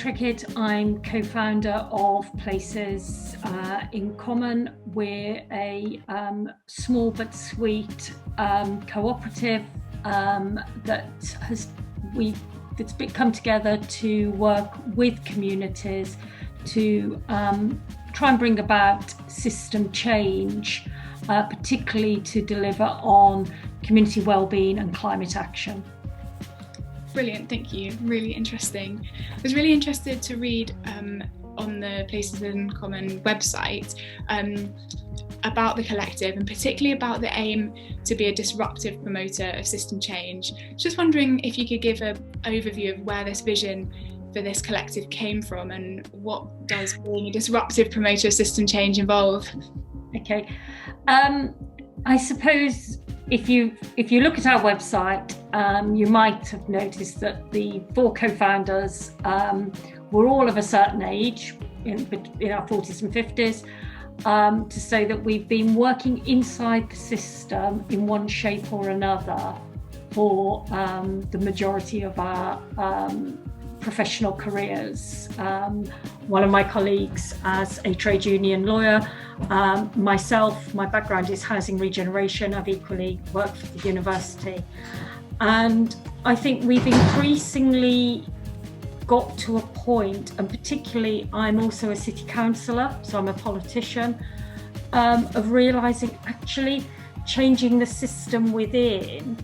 Trickett. I'm co-founder of Places in Common. We're a small but sweet cooperative that's come together to work with communities to try and bring about system change, particularly to deliver on community wellbeing and climate action. Brilliant, thank you. Really interesting. I was really interested to read on the Places in Common website about the collective, and particularly about the aim to be a disruptive promoter of system change. Just wondering if you could give an overview of where this vision for this collective came from, and what does being a disruptive promoter of system change involve? Okay, I suppose if you look at our website, you might have noticed that the 4 co-founders were all of a certain age, in our 40s and 50s, to say that we've been working inside the system in one shape or another for the majority of our professional careers. One of my colleagues as a trade union lawyer, myself, my background is housing regeneration. I've equally worked for the university. And I think we've increasingly got to a point, and particularly I'm also a city councillor, so I'm a politician, of realising actually changing the system within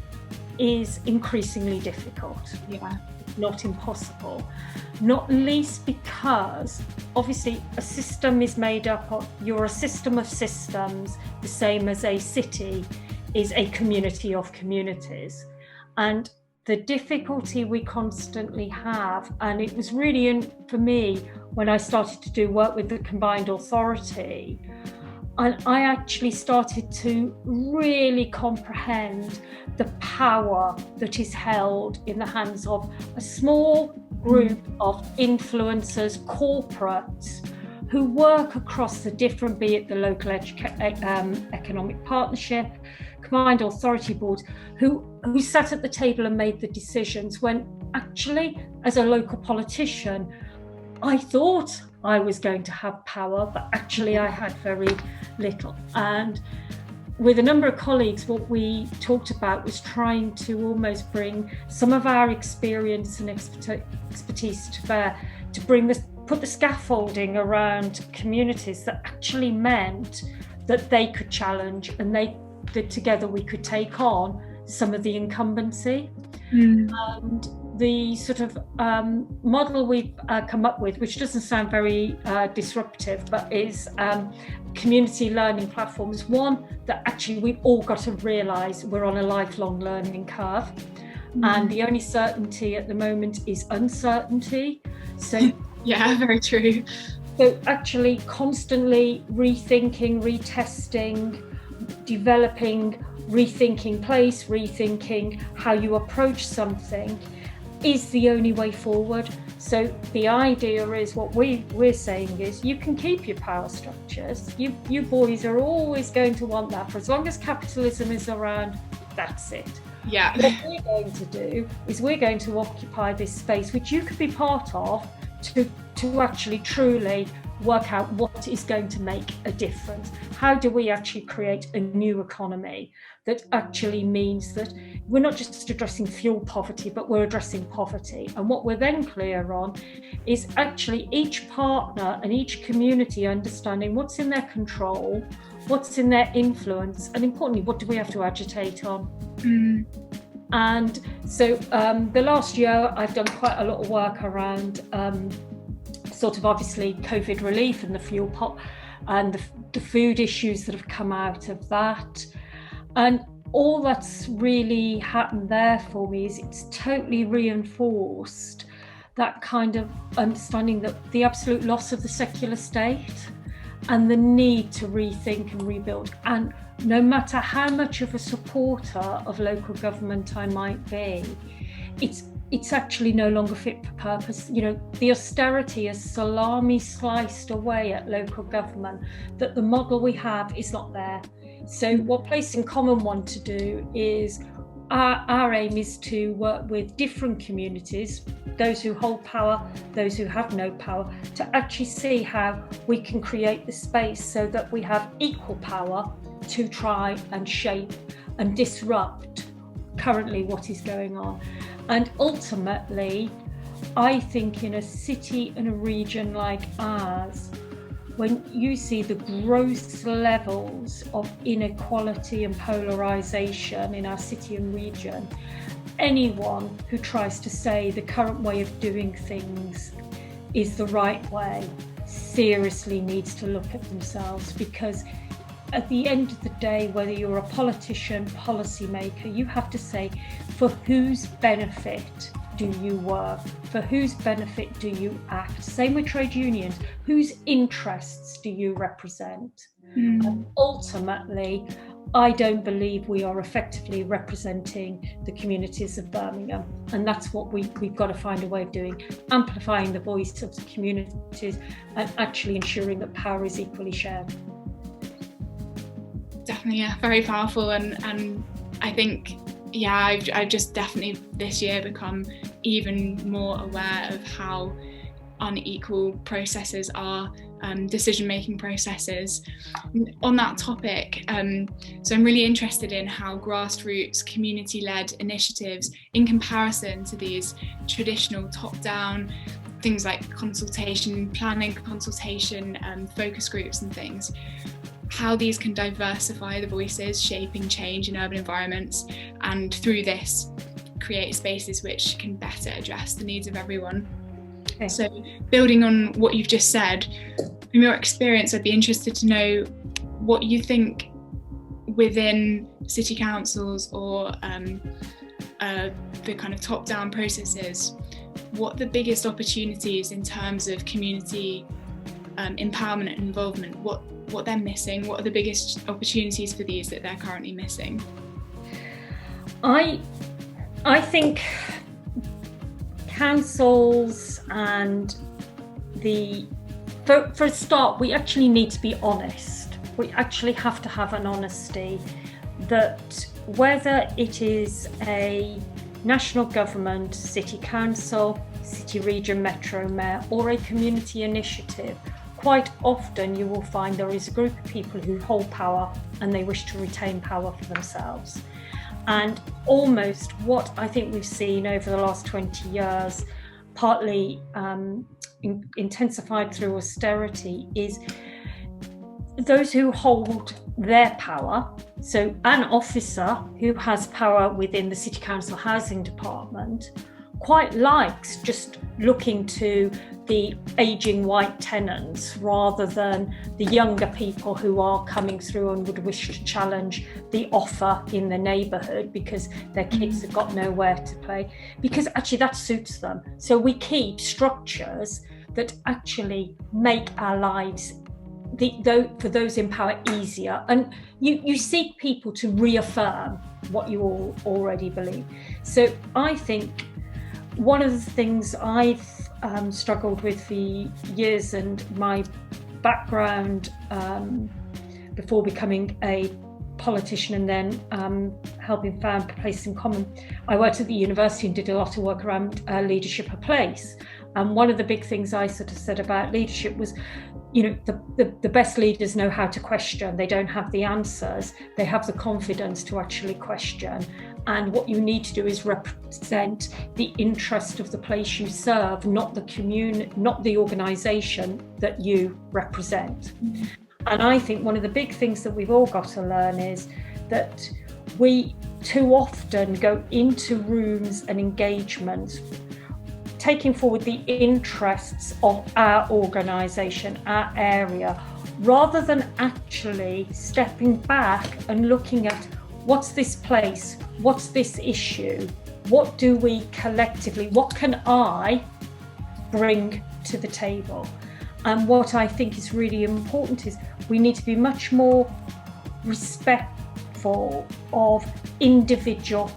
is increasingly difficult. Yeah. Not impossible, not least because obviously a system is made up of, you're a system of systems, the same as a city is a community of communities. And the difficulty we constantly have, and it was really for me when I started to do work with the combined authority, and I actually started to really comprehend the power that is held in the hands of a small group of influencers, corporates, who work across the different, be it the local economic partnership, combined authority boards, who sat at the table and made the decisions, when actually, as a local politician, I thought I was going to have power, but actually I had very little. And with a number of colleagues, what we talked about was trying to almost bring some of our experience and expertise to bear, to put the scaffolding around communities that actually meant that they could challenge, and that together we could take on some of the incumbency. And the sort of model we've come up with, which doesn't sound very disruptive, but is community learning platforms. One, that actually we've all got to realise we're on a lifelong learning curve, and the only certainty at the moment is uncertainty. So yeah, very true. So actually constantly rethinking, retesting, developing, rethinking place, rethinking how you approach something is the only way forward. So the idea is, what we're saying is, you can keep your power structures. You boys are always going to want that for as long as capitalism is around. That's it. Yeah. What we're going to do is we're going to occupy this space, which you could be part of, to actually truly work out what is going to make a difference. How do we actually create a new economy that actually means that we're not just addressing fuel poverty, but we're addressing poverty? And what we're then clear on is actually each partner and each community understanding what's in their control, what's in their influence, and importantly, what do we have to agitate on? And so the last year I've done quite a lot of work around sort of obviously COVID relief and the fuel pot and the food issues that have come out of that. And all that's really happened there for me is it's totally reinforced that kind of understanding that the absolute loss of the secular state and the need to rethink and rebuild. And no matter how much of a supporter of local government I might be, it's actually no longer fit for purpose. You know, the austerity is salami sliced away at local government, that the model we have is not there. So what Place in Common want to do is our aim is to work with different communities, those who hold power, those who have no power, to actually see how we can create the space so that we have equal power to try and shape and disrupt currently what is going on. And ultimately, I think in a city and a region like ours, when you see the gross levels of inequality and polarisation in our city and region, anyone who tries to say the current way of doing things is the right way seriously needs to look at themselves, because at the end of the day, whether you're a politician, policymaker, you have to say, for whose benefit do you work? For whose benefit do you act? Same with trade unions. Whose interests do you represent? And ultimately, I don't believe we are effectively representing the communities of Birmingham. And that's what we've got to find a way of doing, amplifying the voice of the communities and actually ensuring that power is equally shared. Definitely, yeah, very powerful. And I think, yeah, I've just definitely this year become even more aware of how unequal processes are, decision-making processes. On that topic, so I'm really interested in how grassroots, community-led initiatives, in comparison to these traditional top-down things like consultation, planning consultation, focus groups and things, how these can diversify the voices shaping change in urban environments, and through this create spaces which can better address the needs of everyone. Okay. So building on what you've just said, from your experience, I'd be interested to know what you think within city councils or the kind of top-down processes, what the biggest opportunities in terms of community empowerment and involvement, what they're missing, what are the biggest opportunities for these that they're currently missing? I think councils and for a start, we actually need to be honest. We actually have to have an honesty that whether it is a national government, city council, city region, metro mayor, or a community initiative, quite often you will find there is a group of people who hold power and they wish to retain power for themselves. And almost what I think we've seen over the last 20 years, partly intensified through austerity, is those who hold their power. So an officer who has power within the City Council Housing Department quite likes just looking to the ageing white tenants rather than the younger people who are coming through and would wish to challenge the offer in the neighbourhood because their kids have got nowhere to play, because actually that suits them. So we keep structures that actually make our lives for those in power easier, and you seek people to reaffirm what you all already believe. So I think one of the things I've struggled with for years, and my background before becoming a politician and then helping found Place in Common, I worked at the university and did a lot of work around leadership of place. And one of the big things I sort of said about leadership was, you know, the best leaders know how to question. They don't have the answers. They have the confidence to actually question. And what you need to do is represent the interest of the place you serve, not the community, not the organisation that you represent. Mm-hmm. And I think one of the big things that we've all got to learn is that we too often go into rooms and engagements taking forward the interests of our organisation, our area, rather than actually stepping back and looking at what's this place, what's this issue, what do we collectively, what can I bring to the table? And what I think is really important is we need to be much more respectful of individual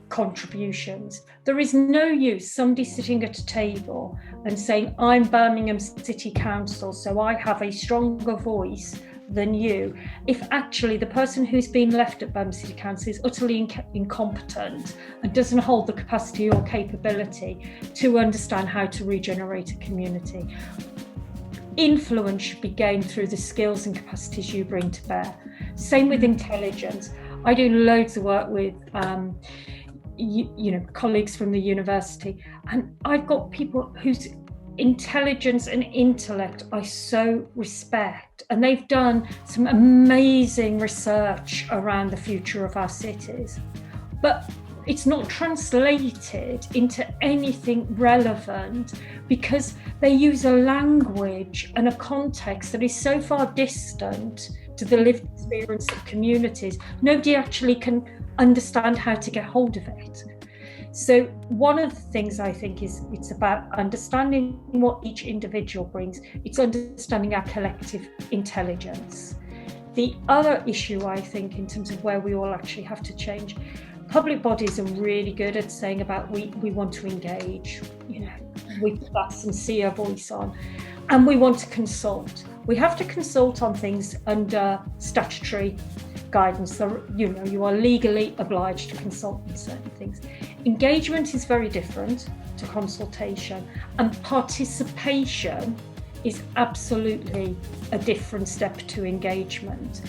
contributions. There is no use somebody sitting at a table and saying, I'm Birmingham City Council, so I have a stronger voice than you, if actually the person who's been left at Birmingham City Council is utterly incompetent and doesn't hold the capacity or capability to understand how to regenerate a community. Influence should be gained through the skills and capacities you bring to bear. Same with intelligence. I do loads of work with colleagues from the university, and I've got people whose intelligence and intellect I so respect, and they've done some amazing research around the future of our cities, but it's not translated into anything relevant because they use a language and a context that is so far distant to the lived experience of communities. Nobody actually can understand how to get hold of it. So one of the things I think is it's about understanding what each individual brings. It's understanding our collective intelligence. The other issue, I think, in terms of where we all actually have to change, public bodies are really good at saying about we want to engage, we put that sincere voice on, and we want to consult. We have to consult on things under statutory guidance. So, you are legally obliged to consult on certain things. Engagement is very different to consultation, and participation is absolutely a different step to engagement.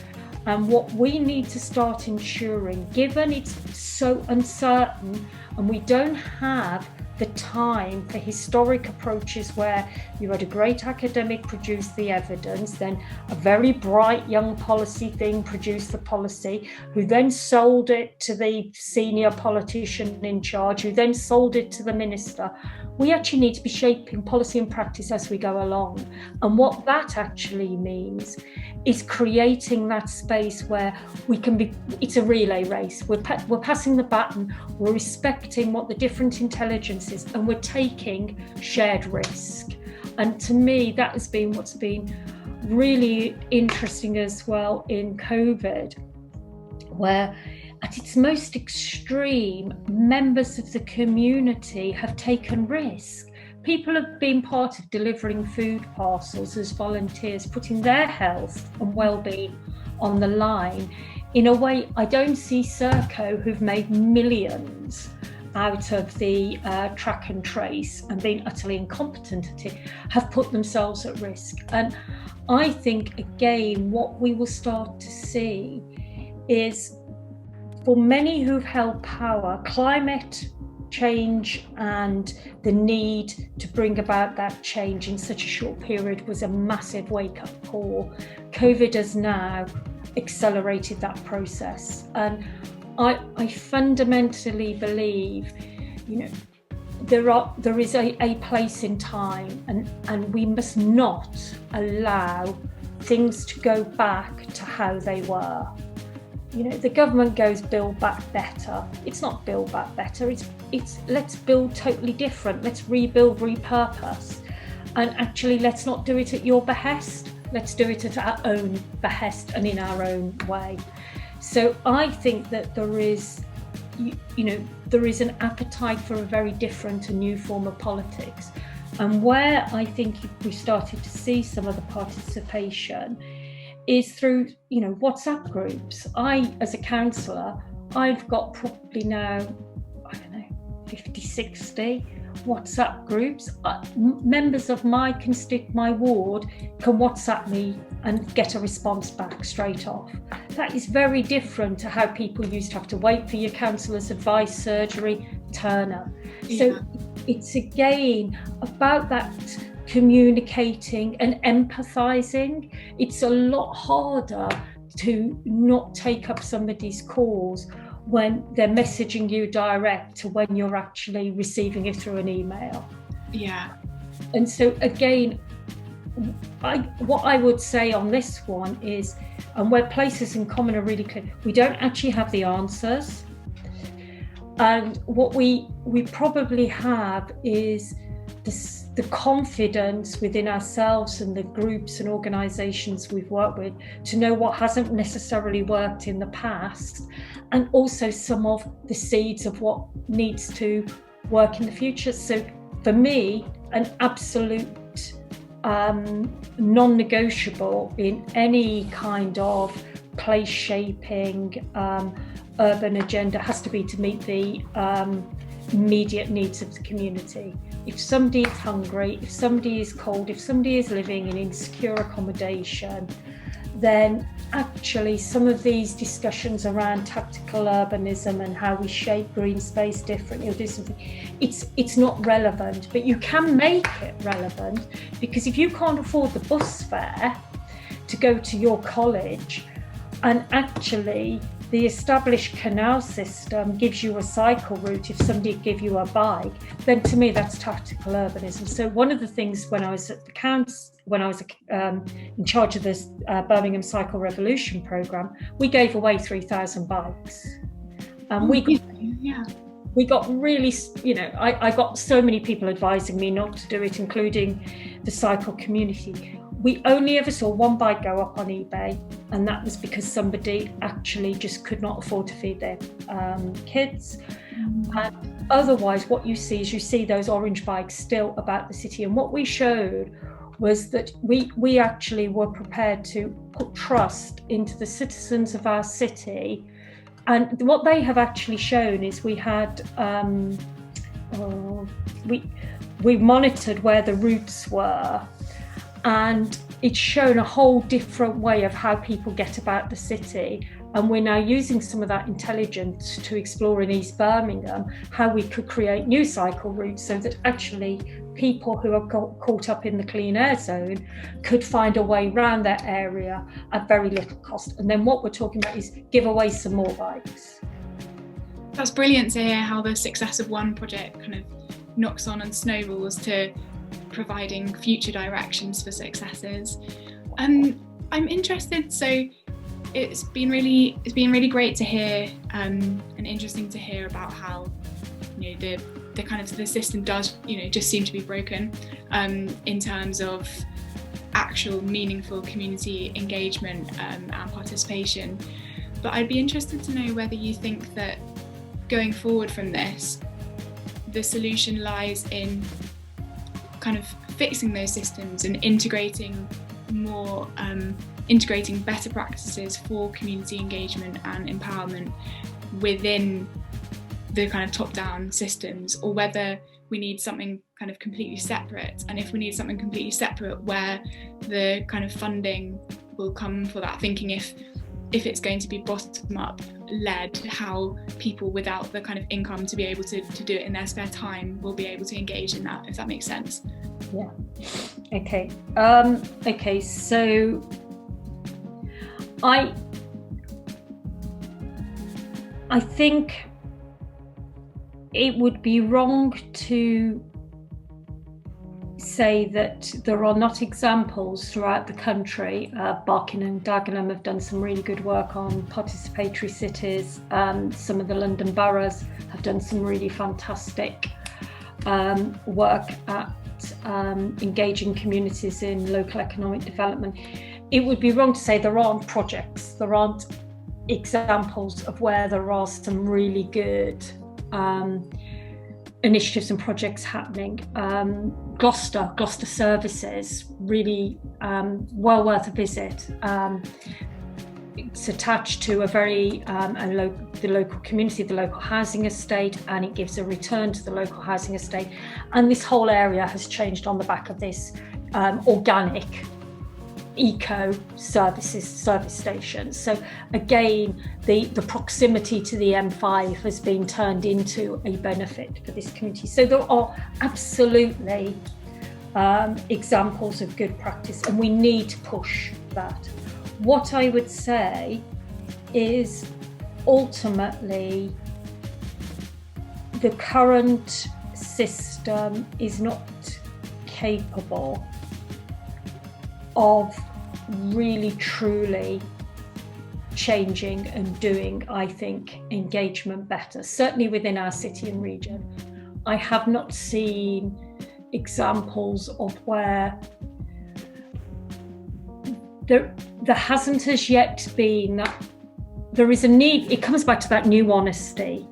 And what we need to start ensuring, given it's so uncertain and we don't have the time for historic approaches where you had a great academic produce the evidence, then a very bright young policy thing produced the policy, who then sold it to the senior politician in charge, who then sold it to the minister. We actually need to be shaping policy and practice as we go along. And what that actually means is creating that space where we can be, it's a relay race. We're passing the baton, we're respecting what the different intelligence is, and we're taking shared risk. And to me, that has been what's been really interesting as well in COVID, where at its most extreme, members of the community have taken risk. People have been part of delivering food parcels as volunteers, putting their health and well-being on the line. In a way, I don't see Serco, who've made millions out of the track and trace and being utterly incompetent at it, have put themselves at risk. And I think, again, what we will start to see is, for many who've held power, climate change and the need to bring about that change in such a short period was a massive wake-up call. COVID has now accelerated that process. And I fundamentally believe, there is a place in time, and we must not allow things to go back to how they were. The government goes build back better. It's not build back better. It's let's build totally different. Let's rebuild, repurpose. And actually, let's not do it at your behest. Let's do it at our own behest and in our own way. So I think that there is an appetite for a very different and new form of politics. And where I think we started to see some of the participation is through, WhatsApp groups. As a councillor, I've got probably now, 50, 60 WhatsApp groups. Members of my ward can WhatsApp me and get a response back straight off. That is very different to how people used to have to wait for your councillor's advice, surgery, turn up. So it's again about that communicating and empathizing. It's a lot harder to not take up somebody's calls when they're messaging you direct to when you're actually receiving it through an email. Yeah. And so again, what I would say on this one is, and where places in common are really clear, we don't actually have the answers. And what we probably have is the confidence within ourselves and the groups and organisations we've worked with to know what hasn't necessarily worked in the past, and also some of the seeds of what needs to work in the future. So for me, an absolute non-negotiable in any kind of place shaping urban agenda has to be to meet the immediate needs of the community. If somebody is hungry, if somebody is cold, if somebody is living in insecure accommodation, then actually some of these discussions around tactical urbanism and how we shape green space differently or do something, it's not relevant. But you can make it relevant, because if you can't afford the bus fare to go to your college, and actually the established canal system gives you a cycle route if somebody give you a bike, then to me that's tactical urbanism. So one of the things when I was at the council, when I was in charge of this Birmingham Cycle Revolution programme, we gave away 3,000 bikes. We got really, I got so many people advising me not to do it, including the cycle community. We only ever saw one bike go up on eBay, and that was because somebody actually just could not afford to feed their kids. And otherwise, what you see those orange bikes still about the city. And what we showed was that we actually were prepared to put trust into the citizens of our city. And what they have actually shown is we had, we monitored where the routes were, and it's shown a whole different way of how people get about the city. And we're now using some of that intelligence to explore in East Birmingham how we could create new cycle routes so that actually people who are caught up in the clean air zone could find a way around their area at very little cost. And then what we're talking about is give away some more bikes. That's brilliant to hear how the success of one project kind of knocks on and snowballs to providing future directions for successes. I'm interested, so it's been really great to hear and interesting to hear about how the kind of the system does just seem to be broken in terms of actual meaningful community engagement and participation. But I'd be interested to know whether you think that going forward from this, the solution lies in kind of fixing those systems and integrating better practices for community engagement and empowerment within the kind of top-down systems, or whether we need something kind of completely separate. And if we need something completely separate, where the kind of funding will come for that, thinking if it's going to be bottom-up led, how people without the kind of income to be able to do it in their spare time will be able to engage in that, if that makes sense. Yeah. Okay. So I think it would be wrong to say that there are not examples throughout the country. Barking and Dagenham have done some really good work on participatory cities. Some of the London boroughs have done some really fantastic work at engaging communities in local economic development. It would be wrong to say there aren't projects, there aren't examples of where there are some really good initiatives and projects happening. Gloucester Services, really well worth a visit. It's attached to a very the local community, the local housing estate, and it gives a return to the local housing estate. And this whole area has changed on the back of this organic eco service station. So again, the proximity to the M5 has been turned into a benefit for this community. So there are absolutely examples of good practice, and we need to push that. What I would say is ultimately the current system is not capable of really truly changing and doing, I think, engagement better, certainly within our city and region. I have not seen examples of where there hasn't as yet been that there is a need. It comes back to that new honesty.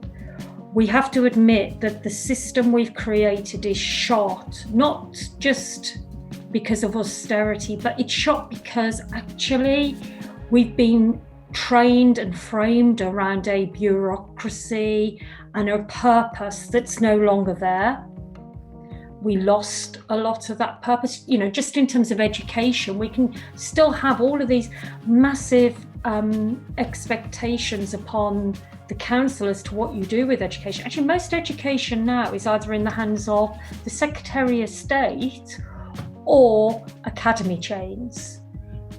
We have to admit that the system we've created is shot, not just because of austerity, but it's shot because actually we've been trained and framed around a bureaucracy and a purpose that's no longer there. We lost a lot of that purpose, just in terms of education. We can still have all of these massive expectations upon the council as to what you do with education. Actually, most education now is either in the hands of the Secretary of State or academy chains.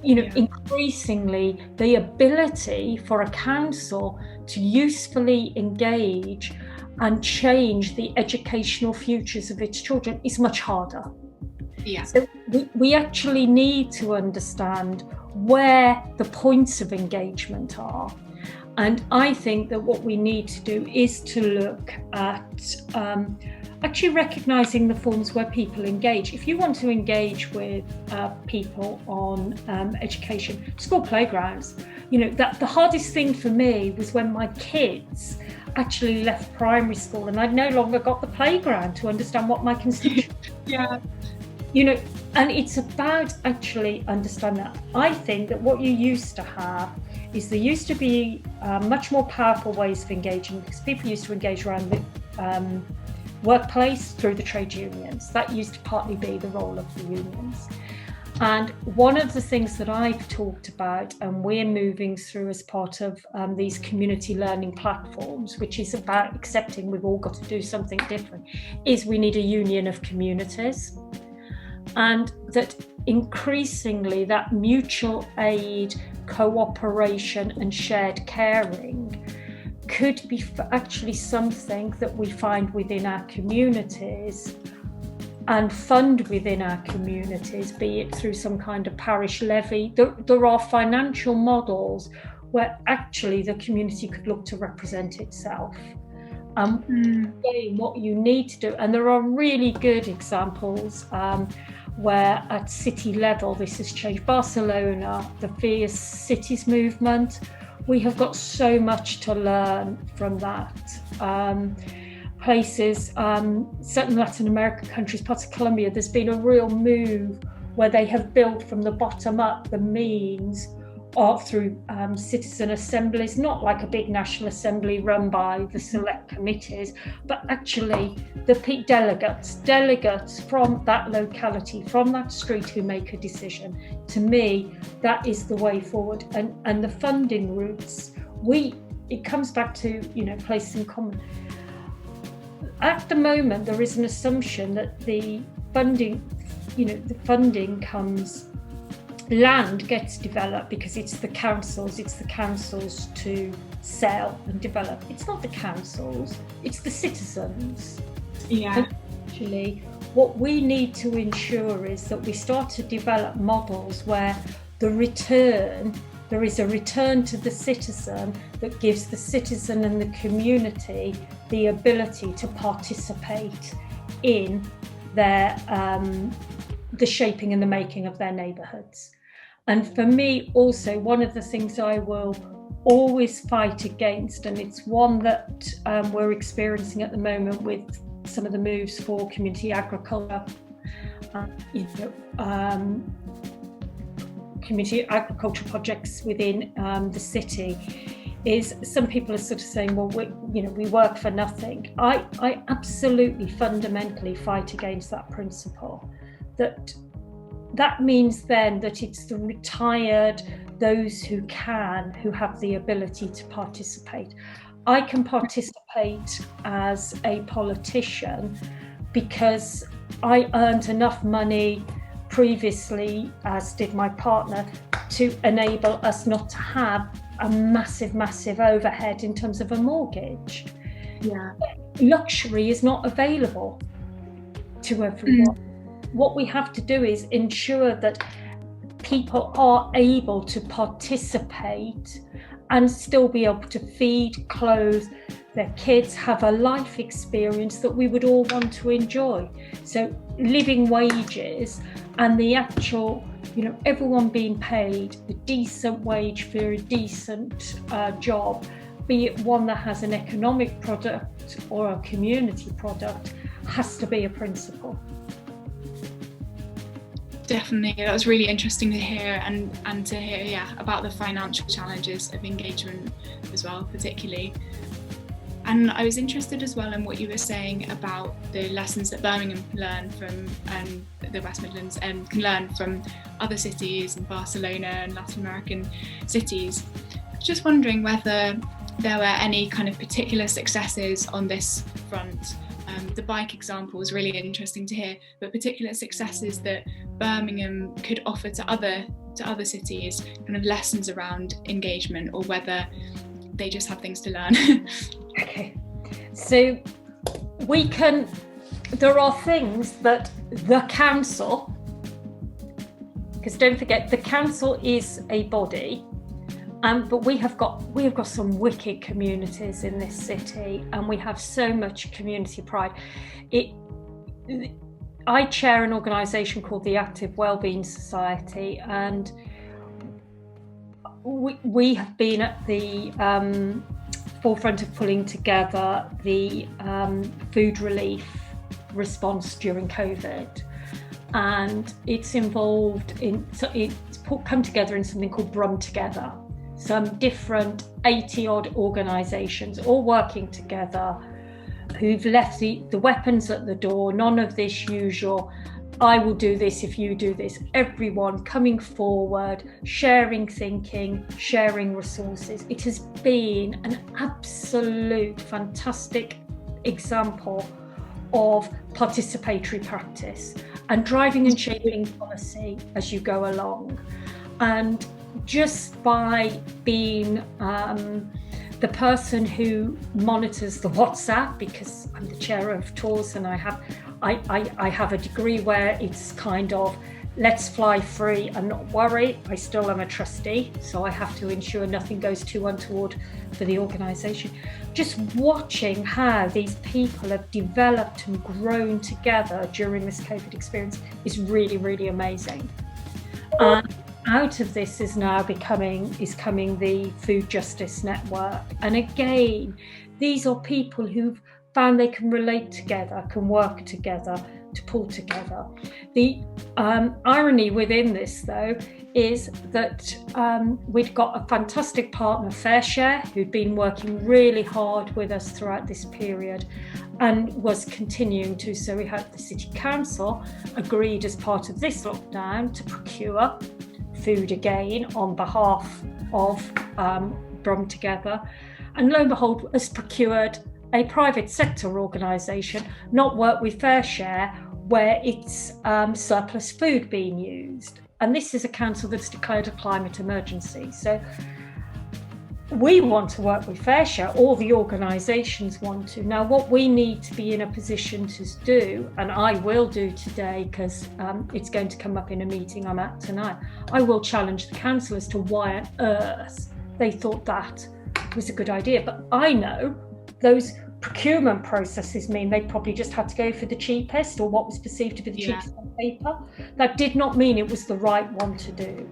Increasingly, the ability for a council to usefully engage and change the educational futures of its children is much harder. Yeah. So we actually need to understand where the points of engagement are. And I think that what we need to do is to look at actually recognising the forms where people engage. If you want to engage with people on education, school playgrounds, that the hardest thing for me was when my kids actually left primary school and I'd no longer got the playground to understand what my constituents yeah. And it's about actually understanding that. I think that what you used to have is there used to be much more powerful ways of engaging, because people used to engage around the workplace through the trade unions. That used to partly be the role of the unions. And one of the things that I've talked about, and we're moving through as part of these community learning platforms, which is about accepting we've all got to do something different, is we need a union of communities. And that increasingly that mutual aid, cooperation and shared caring could be actually something that we find within our communities and fund within our communities, be it through some kind of parish levy. There are financial models where actually the community could look to represent itself. What you need to do, and there are really good examples where at city level this has changed. Barcelona, the Fierce Cities movement, we have got so much to learn from that. Places, certain Latin American countries, parts of Colombia, there's been a real move where they have built from the bottom up the means of through citizen assemblies, not like a big national assembly run by the select committees, but actually the delegates from that locality, from that street, who make a decision. To me, that is the way forward. And the funding routes, it comes back to places in common. At the moment, there is an assumption that the funding comes. Land gets developed because it's the councils to sell and develop. It's not the councils, it's the citizens. Yeah. And actually, what we need to ensure is that we start to develop models where there is a return to the citizen that gives the citizen and the community the ability to participate in their the shaping and the making of their neighbourhoods. And for me also, one of the things I will always fight against, and it's one that we're experiencing at the moment with some of the moves for community agriculture, community agriculture projects within the city, is some people are sort of saying, well, we work for nothing. I absolutely fundamentally fight against that principle. That means then that it's the retired, those who have the ability to participate. I can participate as a politician because I earned enough money previously, as did my partner, to enable us not to have a massive overhead in terms of a mortgage. Yeah. Luxury is not available to everyone. What we have to do is ensure that people are able to participate and still be able to feed, clothe their kids, have a life experience that we would all want to enjoy. So living wages and the actual, everyone being paid a decent wage for a decent job, be it one that has an economic product or a community product, has to be a principle. Definitely, that was really interesting to hear, and to hear about the financial challenges of engagement as well, particularly. And I was interested as well in what you were saying about the lessons that Birmingham can learn from the West Midlands and can learn from other cities in Barcelona and Latin American cities. Just wondering whether there were any kind of particular successes on this front. The bike example was really interesting to hear, but particular successes that Birmingham could offer to other cities, kind of lessons around engagement, or whether they just have things to learn. Okay, so there are things that the council, because don't forget the council is a body, but we have got some wicked communities in this city, and we have so much community pride. I chair an organisation called the Active Wellbeing Society, and we have been at the forefront of pulling together the food relief response during COVID, and it's come together in something called Brum Together. Some different 80 odd organisations all working together, who've left the weapons at the door. None of this usual, I will do this if you do this. Everyone coming forward, sharing thinking, sharing resources. It has been an absolute fantastic example of participatory practice and driving and shaping policy as you go along. And just by being the person who monitors the WhatsApp, because I'm the chair of tours and I have a degree where it's kind of let's fly free and not worry. I still am a trustee, so I have to ensure nothing goes too untoward for the organisation. Just watching how these people have developed and grown together during this COVID experience is really, really amazing. Out of this is now coming the Food Justice Network. And again, these are people who've found they can relate together, can work together to pull together. The irony within this, though, is that we've got a fantastic partner, FareShare, who'd been working really hard with us throughout this period and was continuing to. So we had the City Council agreed as part of this lockdown to procure food again on behalf of Brum Together, and lo and behold has procured a private sector organisation, not work with FareShare, where it's surplus food being used. And this is a council that's declared a climate emergency. So we want to work with FareShare, all the organisations want to. Now, what we need to be in a position to do, and I will do today because it's going to come up in a meeting I'm at tonight, I will challenge the council as to why on earth they thought that was a good idea. But I know those procurement processes mean they probably just had to go for the cheapest, or what was perceived to be the cheapest on paper. That did not mean it was the right one to do.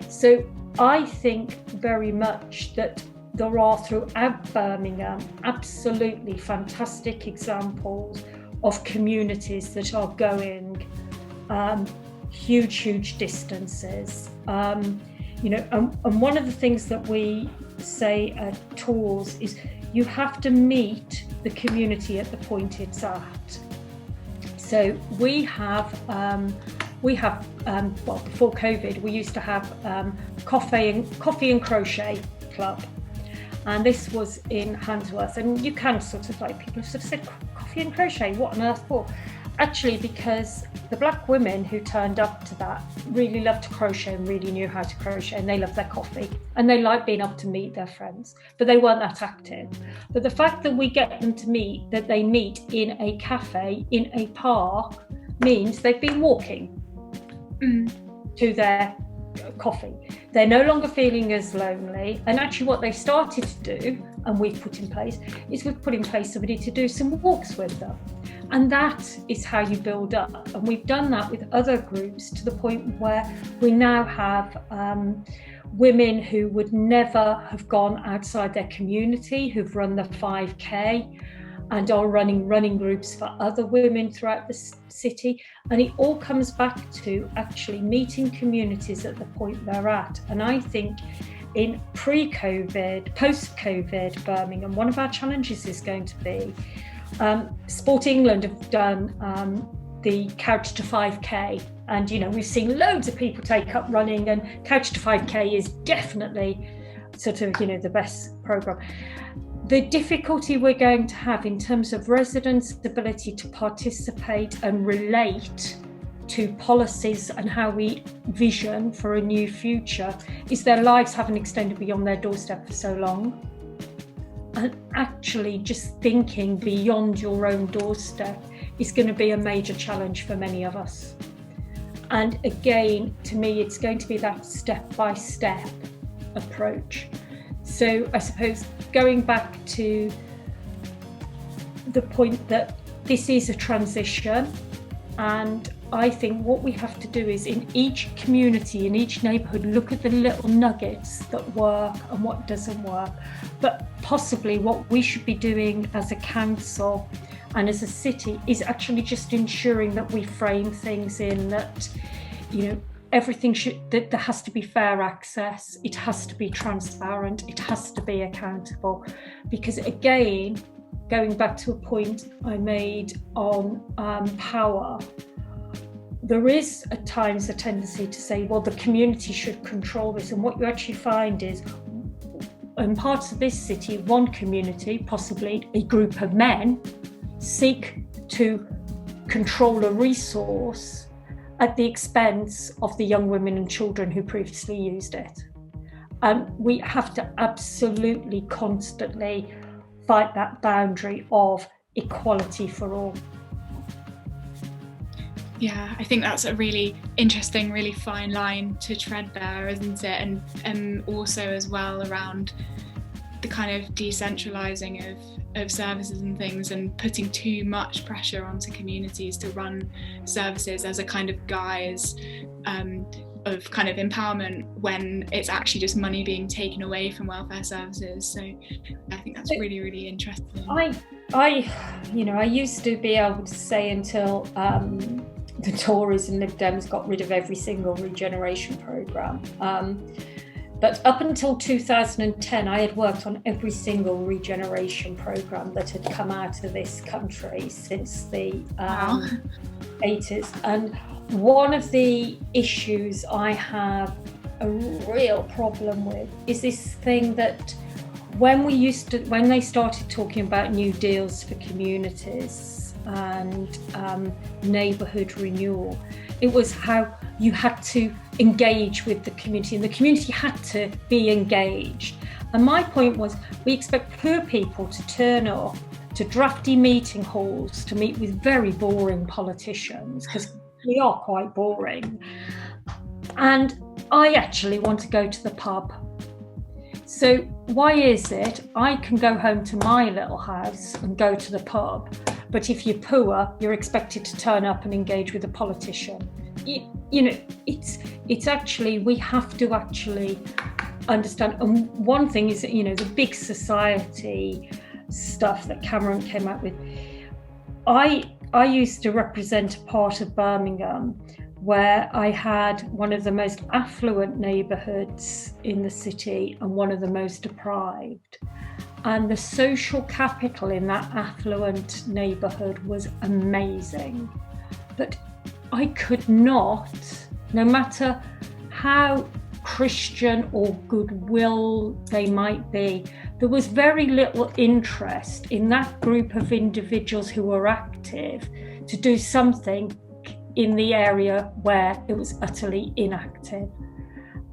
So I think very much that there are throughout Birmingham absolutely fantastic examples of communities that are going huge distances. And one of the things that we say at tours is you have to meet the community at the point it's at. So we have before COVID, we used to have coffee and crochet club, and this was in Handsworth. And you can sort of people sort of said, coffee and crochet, what on earth for? Actually, because the black women who turned up to that really loved to crochet and really knew how to crochet, and they loved their coffee and they liked being able to meet their friends, but they weren't that active. But the fact that we get them to meet, that they meet in a cafe, in a park, means they've been walking to their coffee. They're no longer feeling as lonely. And actually what they've started to do, and we've put in place somebody to do some walks with them. And that is how you build up. And we've done that with other groups to the point where we now have women who would never have gone outside their community, who've run the 5K. and are running groups for other women throughout the city. And it all comes back to actually meeting communities at the point they're at. And I think in pre-COVID, post-COVID Birmingham, one of our challenges is going to be, Sport England have done the Couch to 5K, and we've seen loads of people take up running, and Couch to 5K is definitely sort of the best programme. The difficulty we're going to have in terms of residents' ability to participate and relate to policies and how we vision for a new future is their lives haven't extended beyond their doorstep for so long. And actually just thinking beyond your own doorstep is going to be a major challenge for many of us. And again, to me, it's going to be that step-by-step approach. So I suppose going back to the point that this is a transition, and I think what we have to do is in each community, in each neighbourhood, look at the little nuggets that work and what doesn't work. But possibly what we should be doing as a council and as a city is actually just ensuring that we frame things in that, everything that there has to be fair access, it has to be transparent, it has to be accountable. Because again, going back to a point I made on power, there is at times a tendency to say, well, the community should control this. And what you actually find is, in parts of this city, one community, possibly a group of men, seek to control a resource at the expense of the young women and children who previously used it. We have to absolutely constantly fight that boundary of equality for all. Yeah, I think that's a really interesting, really fine line to tread there, isn't it? And also as well around the kind of decentralising of services and things, and putting too much pressure onto communities to run services as a kind of guise of kind of empowerment, when it's actually just money being taken away from welfare services. So I think that's really, really interesting. I used to be able to say until the Tories and Lib Dems got rid of every single regeneration programme. But up until 2010, I had worked on every single regeneration programme that had come out of this country since the 80s. And one of the issues I have a real problem with is this thing that when they started talking about new deals for communities and neighbourhood renewal, it was how you had to engage with the community, and the community had to be engaged. And my point was, we expect poor people to turn up to drafty meeting halls to meet with very boring politicians, because we are quite boring. And I actually want to go to the pub. So why is it I can go home to my little house and go to the pub, but if you're poor, you're expected to turn up and engage with a politician? It's actually, we have to actually understand. And one thing is, the big society stuff that Cameron came up with. I used to represent a part of Birmingham where I had one of the most affluent neighbourhoods in the city and one of the most deprived. And the social capital in that affluent neighbourhood was amazing. But I could not, no matter how Christian or goodwill they might be, there was very little interest in that group of individuals who were active to do something in the area where it was utterly inactive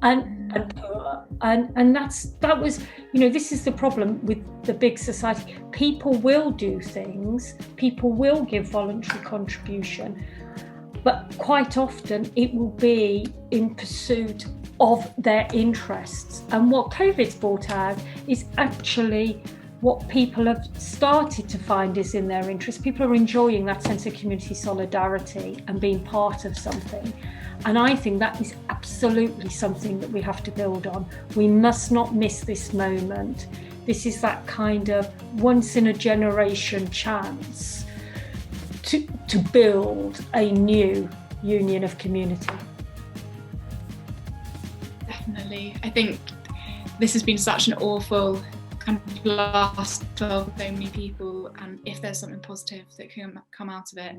and poor. And that was, this is the problem with the big society. People will do things, people will give voluntary contribution, but quite often it will be in pursuit of their interests. And what COVID's brought out is actually what people have started to find is in their interest. People are enjoying that sense of community solidarity and being part of something. And I think that is absolutely something that we have to build on. We must not miss this moment. This is that kind of once in a generation chance to build a new union of community. Definitely. I think this has been such an awful kind of last 12 for so many people, and if there's something positive that can come out of it,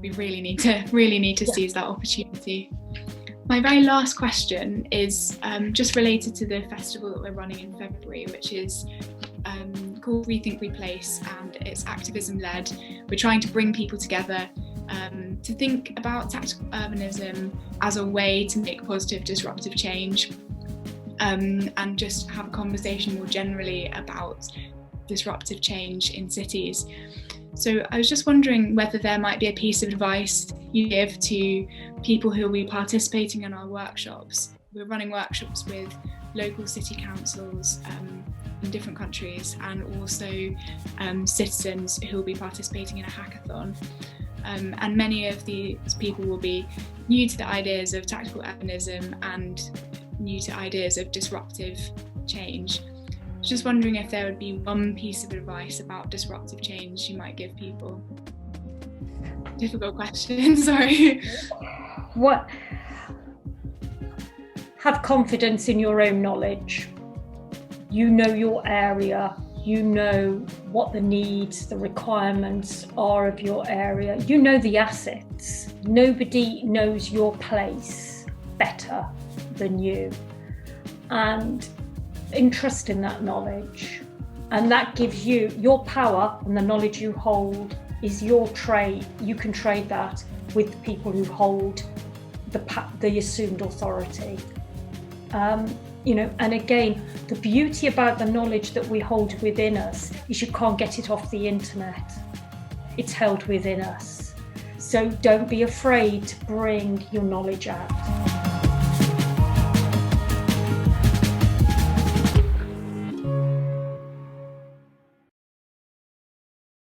we really need to seize that opportunity. My very last question is just related to the festival that we're running in February, which is called RethinkRePlace, and it's activism led. We're trying to bring people together to think about tactical urbanism as a way to make positive disruptive change, and just have a conversation more generally about disruptive change in cities. So I was just wondering whether there might be a piece of advice you give to people who will be participating in our workshops. We're running workshops with local city councils in different countries, and also citizens who will be participating in a hackathon. And many of these people will be new to the ideas of tactical urbanism and new to ideas of disruptive change. Just wondering if there would be one piece of advice about disruptive change you might give people. Difficult question, sorry. What? Have confidence in your own knowledge. You know your area, you know what the needs, the requirements are of your area, you know the assets. Nobody knows your place better than you. And interest in that knowledge, and that gives you your power, and the knowledge you hold is your trade. You can trade that with the people who hold the assumed authority. And again, the beauty about the knowledge that we hold within us is you can't get it off the internet. It's held within us. So don't be afraid to bring your knowledge out.